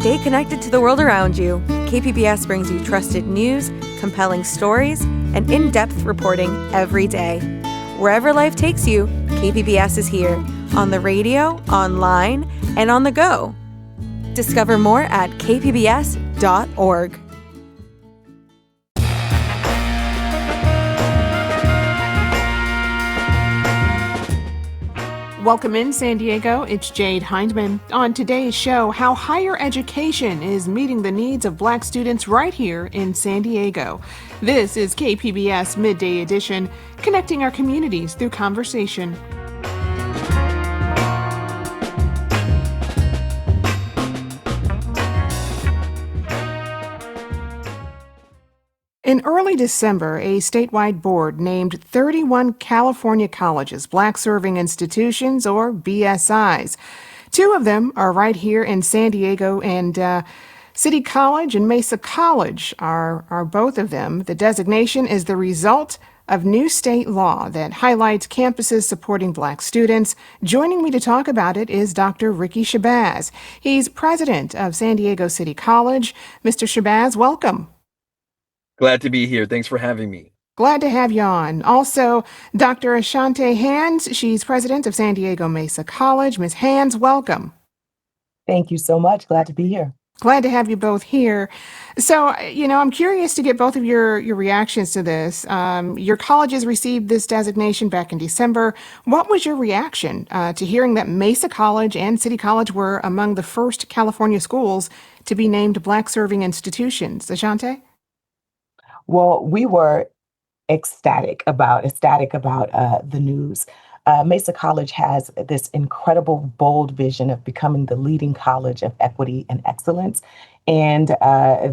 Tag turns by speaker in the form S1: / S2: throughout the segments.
S1: Stay connected to the world around you. KPBS brings you trusted news, compelling stories, and in-depth reporting every day. Wherever life takes you, KPBS is here, on the radio, online, and on the go. Discover more at kpbs.org.
S2: Welcome in, San Diego. It's Jade Hindman. On today's show, how higher education is meeting the needs of Black students right here in San Diego. This is KPBS Midday Edition, connecting our communities through conversation. In early December, a statewide board named 31 California colleges Black Serving Institutions, or BSIs. Two of them are right here in San Diego, and City College and Mesa College are both of them. The designation is the result of new state law that highlights campuses supporting Black students. Joining me to talk about it is Dr. Ricky Shabazz. He's president of San Diego City College. Mr. Shabazz, welcome.
S3: Glad to be here. Thanks for having me.
S2: Glad to have you on. Also, Dr. Ashante Hands. She's president of San Diego Mesa College. Ms. Hands, welcome.
S4: Thank you so much. Glad to be here.
S2: Glad to have you both here. So, I'm curious to get both of your reactions to this. Your colleges received this designation back in December. What was your reaction to hearing that Mesa College and City College were among the first California schools to be named Black Serving Institutions? Ashante?
S4: Well, we were ecstatic about the news. Mesa College has this incredible, bold vision of becoming the leading college of equity and excellence. And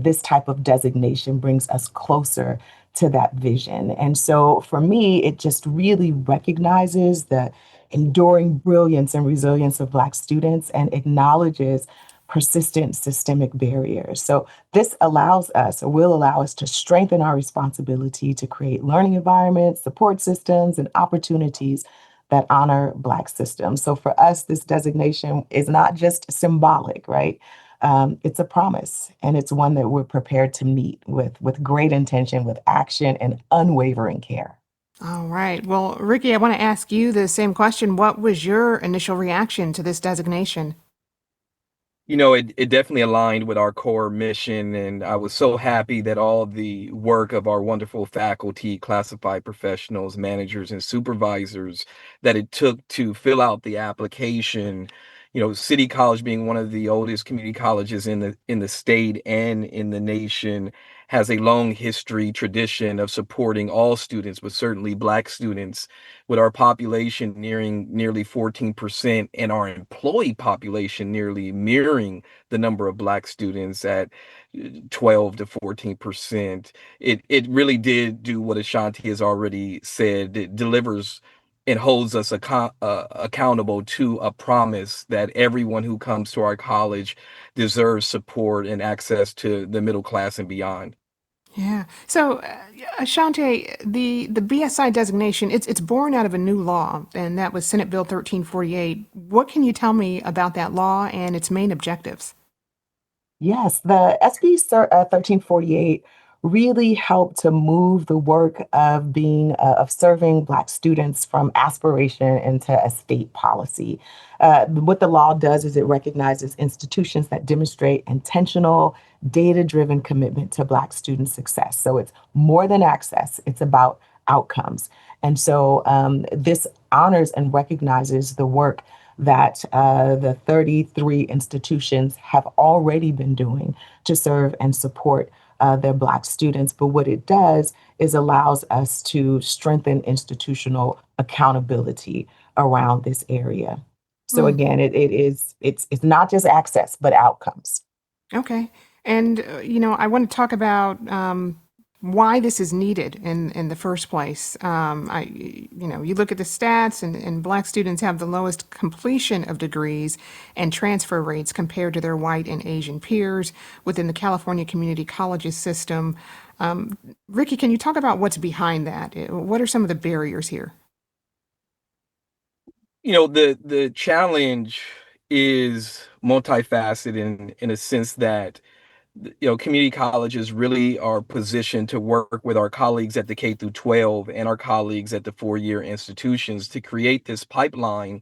S4: this type of designation brings us closer to that vision. And so for me, it just really recognizes the enduring brilliance and resilience of Black students and acknowledges persistent systemic barriers. So this will allow us to strengthen our responsibility to create learning environments, support systems, and opportunities that honor Black systems. So for us, this designation is not just symbolic, right? It's a promise, and it's one that we're prepared to meet with great intention, with action, and unwavering care.
S2: All right. Well, Ricky, I want to ask you the same question. What was your initial reaction to this designation?
S3: It definitely aligned with our core mission, and I was so happy that all the work of our wonderful faculty, classified professionals, managers, and supervisors that it took to fill out the application. City College, being one of the oldest community colleges in the state and in the nation, has a long history, tradition of supporting all students, but certainly Black students, with our population nearing nearly 14% and our employee population nearly mirroring the number of Black students at 12 to 14%. It really did do what Ashanti has already said. It delivers and holds us accountable to a promise that everyone who comes to our college deserves support and access to the middle class and beyond.
S2: Yeah. So, Ashante, the BSI designation, it's born out of a new law, and that was Senate Bill 1348. What can you tell me about that law and its main objectives?
S4: Yes, the SB 1348 really helped to move the work of serving Black students from aspiration into a state policy. What the law does is it recognizes institutions that demonstrate intentional, data-driven commitment to Black student success. So it's more than access, it's about outcomes. And so this honors and recognizes the work that the 33 institutions have already been doing to serve and support their Black students. But what it does is allows us to strengthen institutional accountability around this area. So again, it's not just access, but outcomes.
S2: Okay. And, I want to talk about why this is needed in the first place. You look at the stats, and Black students have the lowest completion of degrees and transfer rates compared to their white and Asian peers within the California community colleges system. Ricky, can you talk about what's behind that? What are some of the barriers here?
S3: The challenge is multifaceted in a sense that community colleges really are positioned to work with our colleagues at the K through 12 and our colleagues at the four-year institutions to create this pipeline,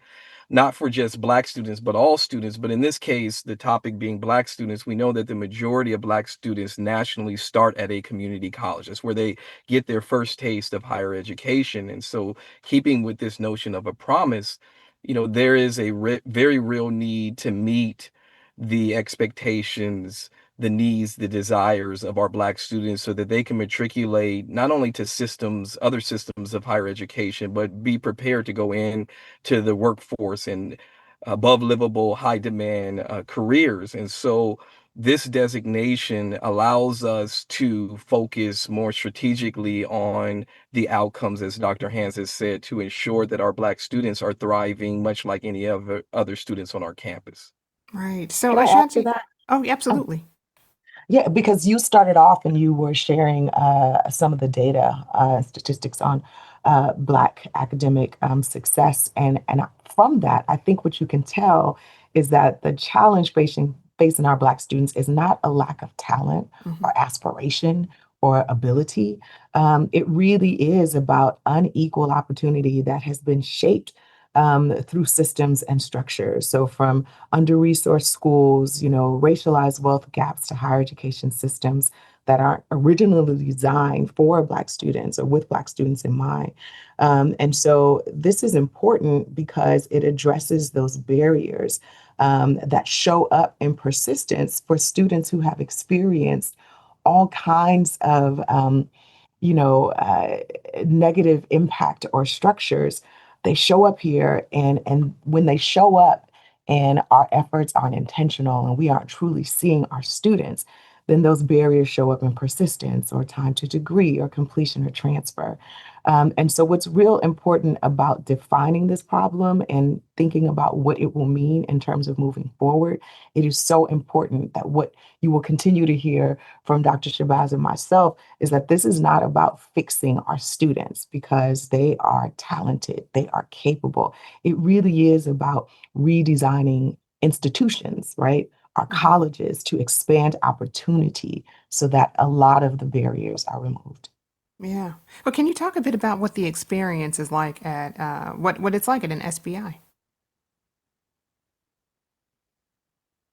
S3: not for just Black students, but all students. But in this case, the topic being Black students, we know that the majority of Black students nationally start at a community college. That's where they get their first taste of higher education. And so, keeping with this notion of a promise, there is a very real need to meet the expectations, the needs, the desires of our Black students so that they can matriculate not only to other systems of higher education, but be prepared to go in to the workforce and above livable, high demand careers. And so this designation allows us to focus more strategically on the outcomes, as Dr. Hans has said, to ensure that our Black students are thriving much like any other students on our campus.
S2: Right. So,
S4: Can I add to
S2: Ashanti,
S4: that?
S2: oh,
S4: Oh,
S2: absolutely.
S4: yeah, because you started off and you were sharing some of the data, statistics on Black academic success, and from that, I think what you can tell is that the challenge facing our Black students is not a lack of talent
S2: Mhm.
S4: or aspiration or ability. It really is about unequal opportunity that has been shaped through systems and structures. So from under-resourced schools, racialized wealth gaps to higher education systems that aren't originally designed for Black students or with Black students in mind. And so this is important because it addresses those barriers that show up in persistence for students who have experienced all kinds of negative impact or structures. They show up here, and when they show up and our efforts aren't intentional and we aren't truly seeing our students, then those barriers show up in persistence or time to degree or completion or transfer. And so, what's real important about defining this problem and thinking about what it will mean in terms of moving forward, it is so important that what you will continue to hear from Dr. Shabazz and myself is that this is not about fixing our students because they are talented, they are capable. It really is about redesigning institutions, right? Our
S2: Mhm.
S4: colleges to expand opportunity so that a lot of the barriers are removed.
S2: Yeah. Well, can you talk a bit about what the experience is like at what it's like at an SBI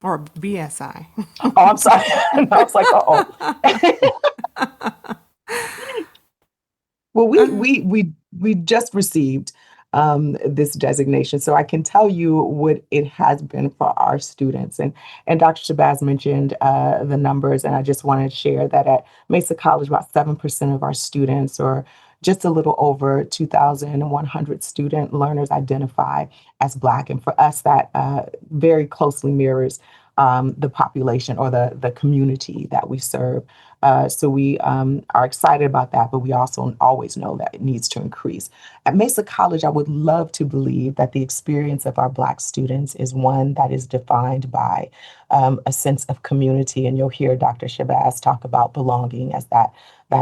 S2: or BSI?
S4: Oh, I'm sorry. I was like, uh-oh. Well, we
S2: Uh,
S4: we we we just received this designation, so I can tell you what it has been for our students. And Dr. Shabazz mentioned the numbers, and I just wanted to share that at Mesa College, about 7% of our students, or just a little over 2,100 student learners, identify as Black, and for us, that very closely mirrors the population or the community that we serve. So we are excited about that, but we also always know that it needs to increase. At Mesa College, I would love to believe that the experience of our Black students is one that is defined by a sense of community. And you'll hear Dr. Shabazz talk about belonging as that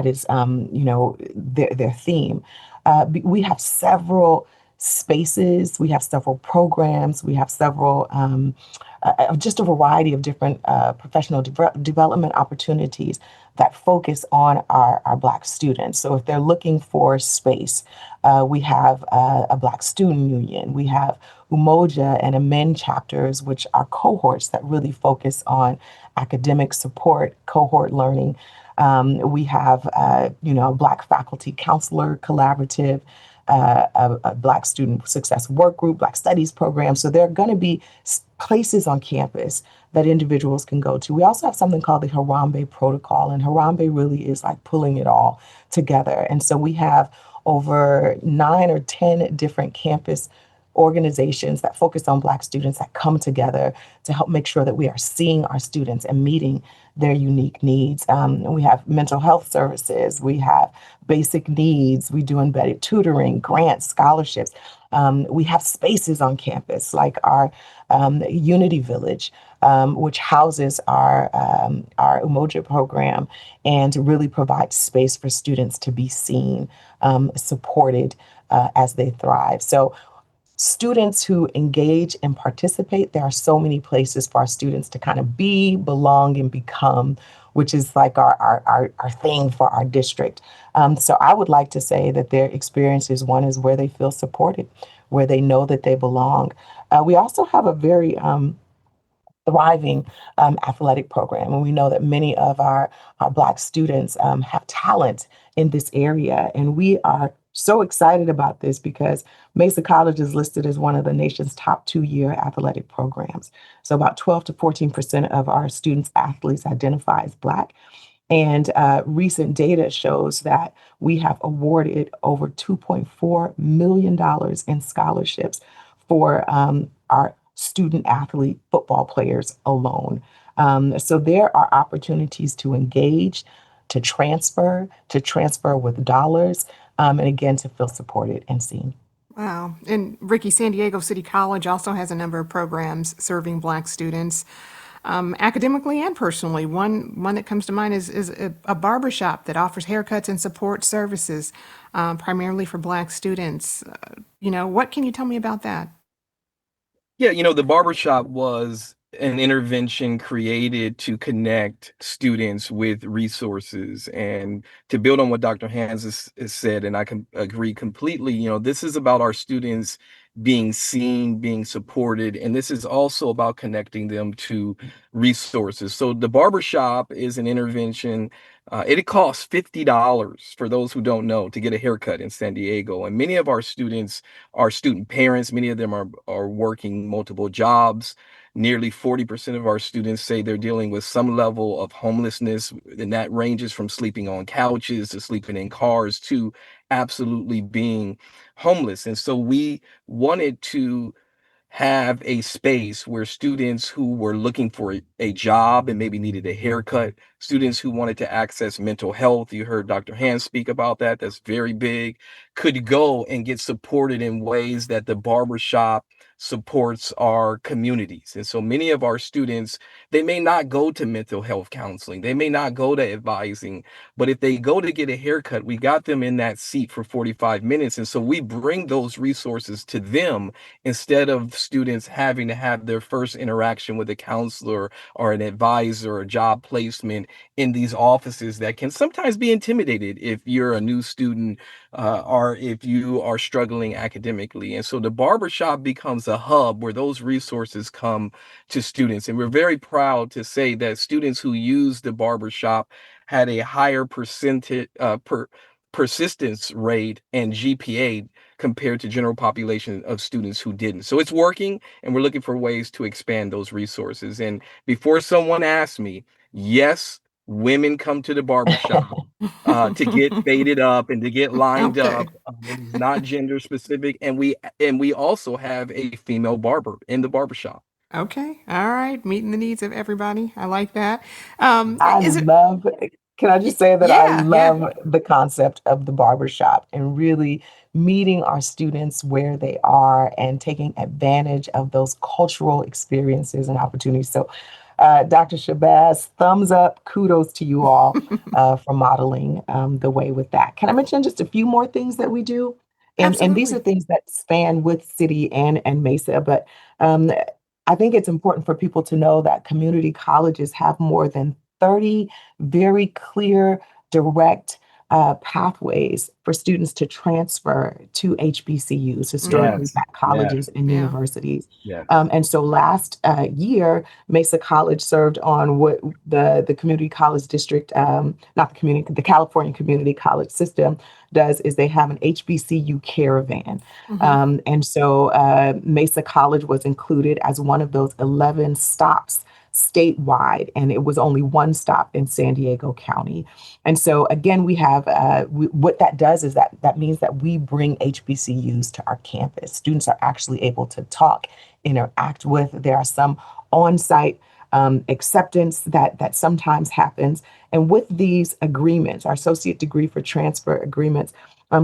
S4: is, their theme. We have several spaces, we have several programs, we have several just a variety of different professional development opportunities that focus on our Black students. So if they're looking for space, we have a Black student union. We have Umoja and Amen chapters, which are cohorts that really focus on academic support, cohort learning. We have, a Black faculty counselor collaborative, a Black student success work group, Black studies program. So there are going to be places on campus that individuals can go to. We also have something called the Harambe Protocol, and Harambe really is like pulling it all together. And so we have over 9 or 10 different campus organizations that focus on Black students that come together to help make sure that we are seeing our students and meeting their unique needs. We have mental health services, we have basic needs, we do embedded tutoring, grants, scholarships. We have spaces on campus like our Unity Village, which houses our Umoja program and really provides space for students to be seen, supported as they thrive. So students who engage and participate, there are so many places for our students to kind of be, belong, and become, which is like our thing for our district. So I would like to say that their experiences, one is where they feel supported, where they know that they belong. We also have a very thriving athletic program. And we know that many of our Black students have talent in this area. And we are so excited about this because Mesa College is listed as one of the nation's top 2-year athletic programs. So about 12 to 14% of our students athletes identify as Black. And recent data shows that we have awarded over $2.4 million in scholarships for our student athlete football players alone. So there are opportunities to engage, to transfer with dollars, and again, to feel supported and seen.
S2: Wow. And Ricky, San Diego City College also has a number of programs serving Black students, academically and personally. One that comes to mind is a barbershop that offers haircuts and support services, primarily for Black students. What can you tell me about that?
S3: Yeah, the barbershop was an intervention created to connect students with resources. And to build on what Dr. Hans has said, and I can agree completely, this is about our students being seen, being supported, and this is also about connecting them to resources. So the barbershop is an intervention. It costs $50 for those who don't know to get a haircut in San Diego. And many of our students are student parents. Many of them are working multiple jobs. Nearly 40% of our students say they're dealing with some level of homelessness, and that ranges from sleeping on couches to sleeping in cars to absolutely being homeless. And so we wanted to have a space where students who were looking for a job and maybe needed a haircut, students who wanted to access mental health, you heard Dr. Hans speak about that, that's very big, could go and get supported in ways that the barbershop supports our communities. And so many of our students, they may not go to mental health counseling, they may not go to advising, but if they go to get a haircut, we got them in that seat for 45 minutes. And so we bring those resources to them instead of students having to have their first interaction with a counselor or an advisor or job placement in these offices that can sometimes be intimidated if you're a new student or if you are struggling academically. And so the barbershop becomes a hub where those resources come to students. And we're very proud to say that students who use the barbershop had a higher persistence rate and GPA compared to general population of students who didn't. So it's working, and we're looking for ways to expand those resources. And before someone asks me, yes, women come to the barbershop to get faded up and to get lined
S2: Okay.
S3: up. It is not gender specific, and we also have a female barber in the barbershop.
S2: Okay. All right. Meeting the needs of everybody. I like that.
S4: I
S2: Is it?
S4: love, can I just say that I
S2: Yeah. Yeah.
S4: love the concept of the barbershop and really meeting our students where they are and taking advantage of those cultural experiences and opportunities. So, Dr. Shabazz, thumbs up, kudos to you all for modeling the way with that. Can I mention just a few more things that we do? And these are
S2: Absolutely.
S4: things that span with City and Mesa, but um, I think it's important for people to know that community colleges have more than 30 very clear, direct pathways for students to transfer to HBCUs, historically
S3: Yes,
S4: Black
S3: yes,
S4: colleges and
S2: Yeah.
S4: universities.
S3: yes.
S4: And so last year, Mesa College served on what the community college district, not the community, the California Community College system does is they have an HBCU caravan.
S2: Hmm.
S4: And so Mesa College was included as one of those 11 stops statewide, and it was only one stop in San Diego County. And so again, we have what that does is that means that we bring HBCUs to our campus. Students are actually able to talk, interact with. There are some on-site acceptance that sometimes happens. And with these agreements, our associate degree for transfer agreements,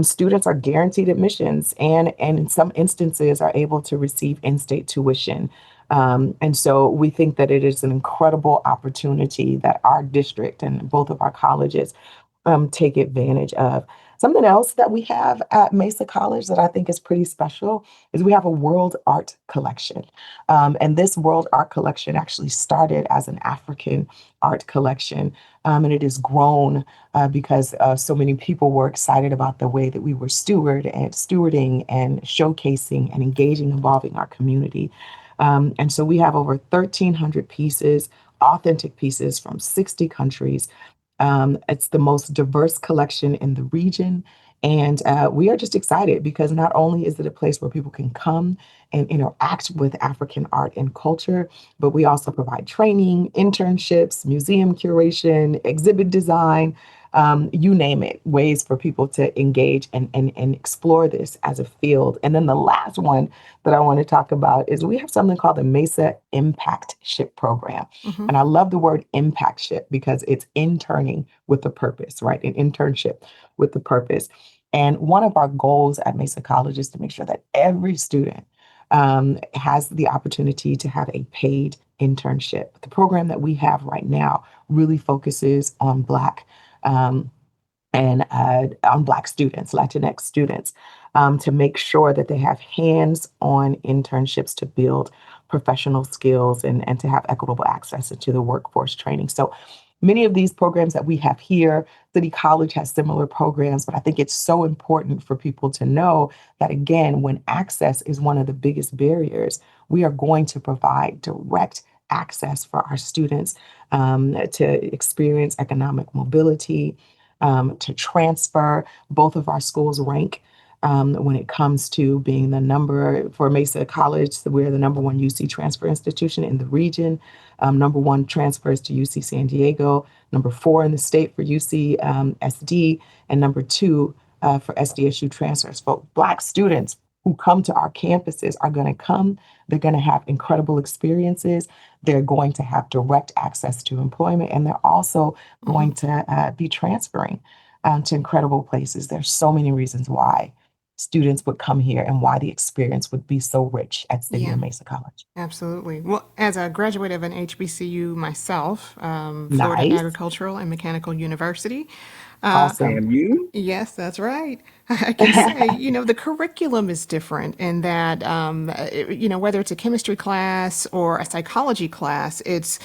S4: students are guaranteed admissions and in some instances are able to receive in-state tuition. And so we think that it is an incredible opportunity that our district and both of our colleges take advantage of. Something else that we have at Mesa College that I think is pretty special is we have a world art collection. And this world art collection actually started as an African art collection. And it has grown because so many people were excited about the way that we were stewarding and showcasing and engaging, involving our community. And so we have over 1,300 pieces, authentic pieces from 60 countries. It's the most diverse collection in the region. And we are just excited because not only is it a place where people can come and interact with African art and culture, but we also provide training, internships, museum curation, exhibit design, you name it, ways for people to engage and explore this as a field. And then the last one that I want to talk about is we have something called the Mesa Impact Ship Program.
S2: Mhm.
S4: And I love the word impact ship because it's interning with a purpose, right? An internship with the purpose. And one of our goals at Mesa College is to make sure that every student has the opportunity to have a paid internship. The program that we have right now really focuses on um, on Black students, Latinx students, to make sure that they have hands-on internships to build professional skills and to have equitable access to the workforce training. So many of these programs that we have here, City College has similar programs, but I think it's so important for people to know that, again, when access is one of the biggest barriers, we are going to provide direct access for our students to experience economic mobility, to transfer. Both of our schools rank when it comes to being the number for Mesa College. So we're the number one UC transfer institution in the region. Number one transfers to UC San Diego. Number four in the state for UC SD, and number two for SDSU transfers. For Black students who come to our campuses are going to come. They're going to have incredible experiences. They're going to have direct access to employment, and they're also going to be transferring to incredible places. There's so many reasons why students would come here and why the experience would be so rich at City
S2: Yeah.
S4: of Mesa College.
S2: Absolutely. Well, as a graduate of an HBCU myself, Florida
S4: Nice.
S2: Agricultural and Mechanical University,
S4: Awesome.
S3: And you?
S2: yes, that's right. I can say, the curriculum is different in that, whether it's a chemistry class or a psychology class, it's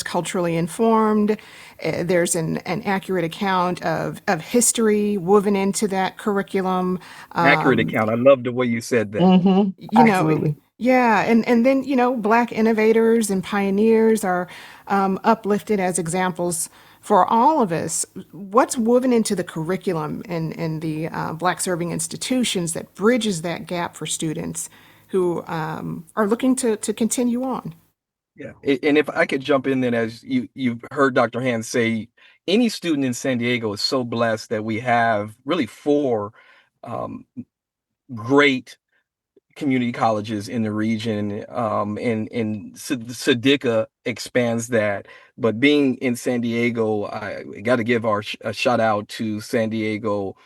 S2: culturally informed. There's an accurate account of history woven into that curriculum.
S3: Accurate account. I love the way you said that.
S2: You know,
S4: Absolutely.
S2: yeah, and then, Black innovators and pioneers are uplifted as examples for all of us. What's woven into the curriculum in the Black serving institutions that bridges that gap for students who are looking to continue on?
S3: Yeah. And if I could jump in then, as you've heard Dr. Hand say, any student in San Diego is so blessed that we have really four um, great community colleges in the region, and Sadiqa expands that. But being in San Diego, I got to give a shout out to San Diego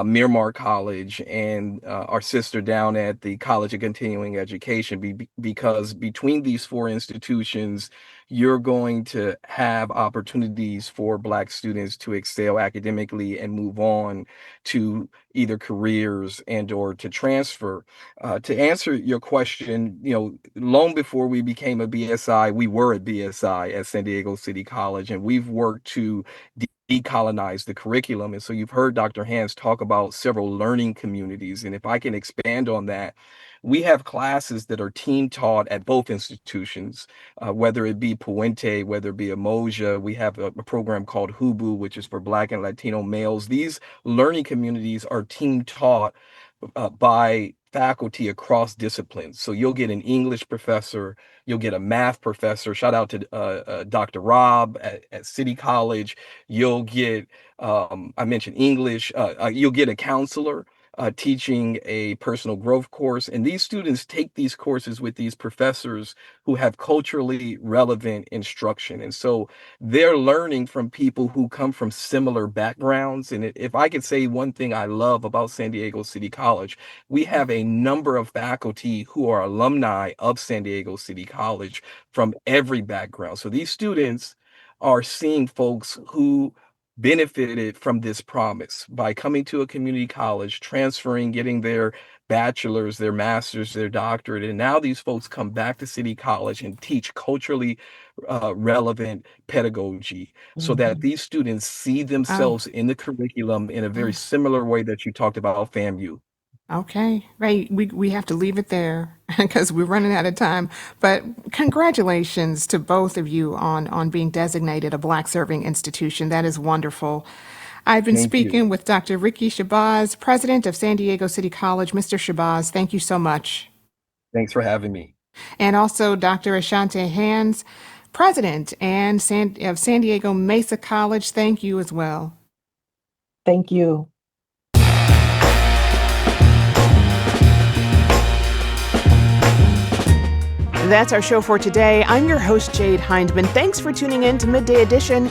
S3: Miramar College and our sister down at the College of Continuing Education, because between these four institutions, you're going to have opportunities for Black students to excel academically and move on to either careers and or to transfer. To answer your question, long before we became a BSI, we were a BSI at San Diego City College, and we've worked to decolonize the curriculum. And so you've heard Dr. Hans talk about several learning communities. And if I can expand on that, we have classes that are team taught at both institutions, whether it be Puente, whether it be Emoja. We have a program called Hubu, which is for Black and Latino males. These learning communities are team taught by faculty across disciplines. So you'll get an English professor, you'll get a math professor. Shout out to Dr. Rob at City College. You'll get, I mentioned English, you'll get a counselor teaching a personal growth course. And these students take these courses with these professors who have culturally relevant instruction. And so they're learning from people who come from similar backgrounds. And if I could say one thing I love about San Diego City College, we have a number of faculty who are alumni of San Diego City College from every background. So these students are seeing folks who benefited from this promise by coming to a community college, transferring, getting their bachelor's, their master's, their doctorate. And now these folks come back to City College and teach culturally relevant pedagogy so that these students see themselves in the curriculum in a very similar way that you talked about FAMU.
S2: Okay, right. We have to leave it there because we're running out of time. But congratulations to both of you on being designated a Black serving institution. That is wonderful. I've been
S3: Thank you.
S2: speaking with Dr. Ricky Shabazz, president of San Diego City College. Mr. Shabazz, thank you so much.
S3: Thanks for having me.
S2: And also Dr. Ashante Hands, president of San Diego Mesa College. Thank you as well.
S4: Thank you.
S2: That's our show for today. I'm your host, Jade Hindman. Thanks for tuning in to Midday Edition.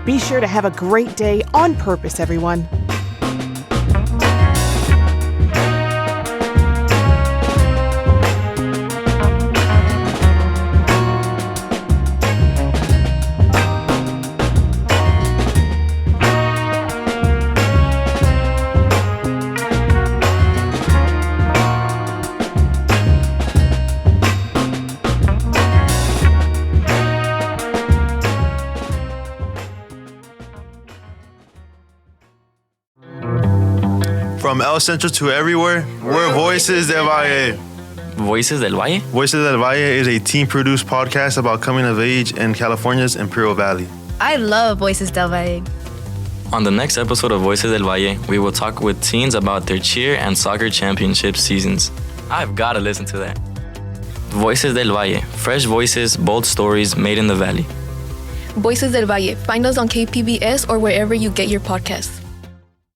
S2: Be sure to have a great day on purpose, everyone.
S5: From El Centro to everywhere, we're Voices del Valle.
S6: Voices del Valle?
S5: Voices del Valle is a team-produced podcast about coming of age in California's Imperial Valley.
S7: I love Voices del Valle.
S6: On the next episode of Voices del Valle, we will talk with teens about their cheer and soccer championship seasons. I've got to listen to that. Voices del Valle, fresh voices, bold stories made in the valley.
S7: Voices del Valle. Find us on KPBS or wherever you get your podcasts.